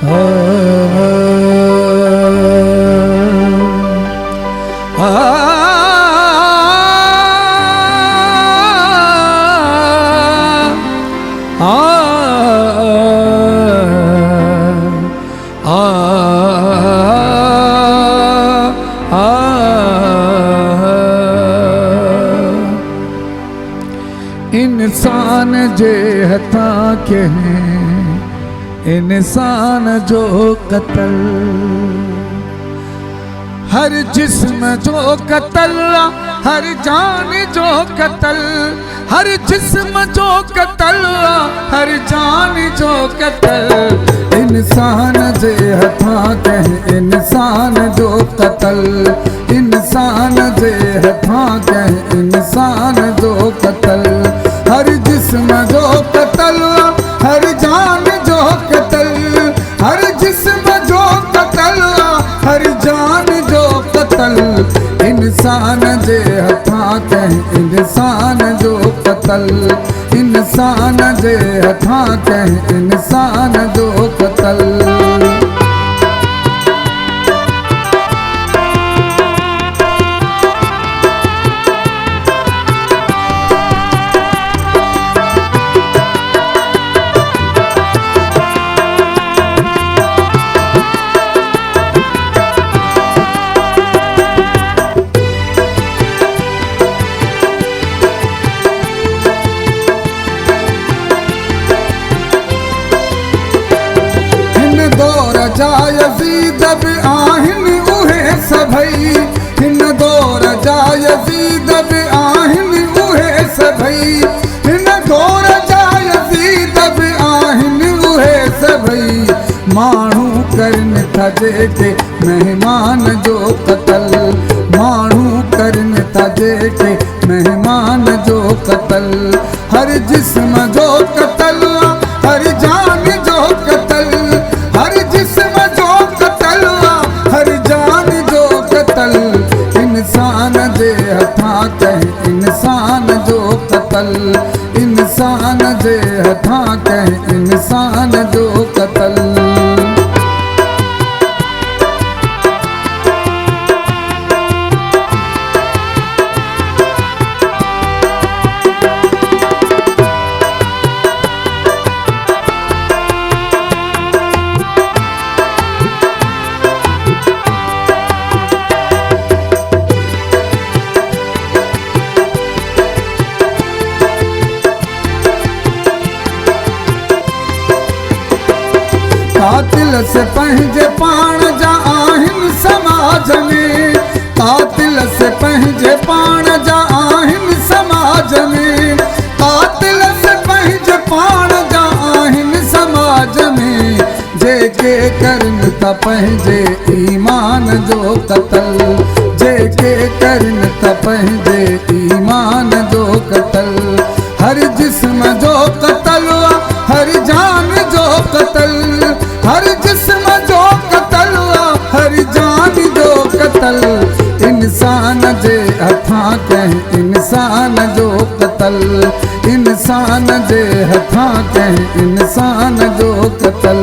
इंसान जे हथा के इंसान जो कतल, हर जिस्म जो कतल, हर जान जो कतल, हर जिस्म जो कतल, हर जान जो कतल। इंसान जे हथा के इंसान जो कतल, इंसान जे हथा के इंसान जो कतल, हर जिस्म जो कतल, हर जान जो कतल, हर जिस्म जो कतल, हर जान जो कतल। इंसान जे हथा के इंसान जो कतल, इंसान जे हथा के इंसान जो कतल। यज़ीद बि आहिनि उहे सभई, हिन दौर जा यज़ीद बि आहिनि उहे सभई, हिन दौर जा यज़ीद बि आहिनि उहे सभई। माण्हू करनि था जेके मेहमान जो कतल, माण्हू करनि था जेके मेहमान जो कतल, हर जिस्म जो कतल, हर जान जो कतल, हर जिस्म जो कतल, हर जान जो कतल। इंसान जे हथा के इंसान जो कतल, इंसान जे हथा के इंसान जो कतल। कातिल से पंहिंजे पाण जा आहिनि समाज में, कातिल से पंहिंजे पाण जा आहिनि समाज में, कातिल से पंहिंजे पाण जा आहिनि समाज में। जेके करनि था पंहिंजे ईमान जो कतल, जेके करनि था पंहिंजे ईमान जो कतल, हर जिस्म जो कतल, हर जान जो कतल, हर जिस्म जो कतल, हर जान जो कतल। इंसान जे हथा के इंसान जो कतल, इंसान जे हथा के इंसान जो कतल।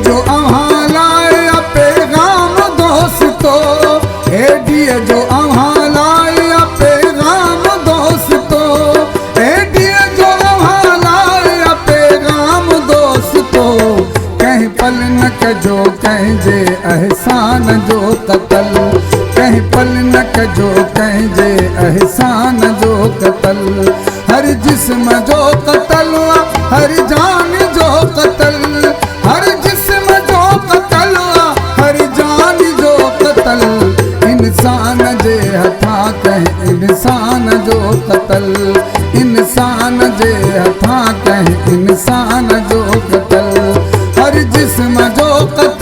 जो अव्हां लाया पैगाम दोस्तो, एडिय जो अव्हां लाया पैगाम दोस्तो, एडिय जो अव्हां लाया पैगाम दोस्तो। कहीं पल न कजो कंहिंजे एहसान जो कतल, कहीं पल न कजो कंहिंजे एहसान जो कतल, हर जिस्म जो कतल, हर जान जो कतल, हर जिस्म जो कतल, हर जान जो कतल। इंसान जे हथा के इंसान जो कतल, इंसान जे हथा के इंसान जो कतल, हर जिस्म जो कतल।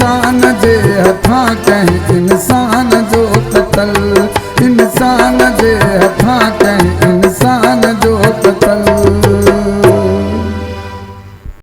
इंसान जे हथां कंहिं इंसान जो क़त्ल, इंसान जे हथां कंहिं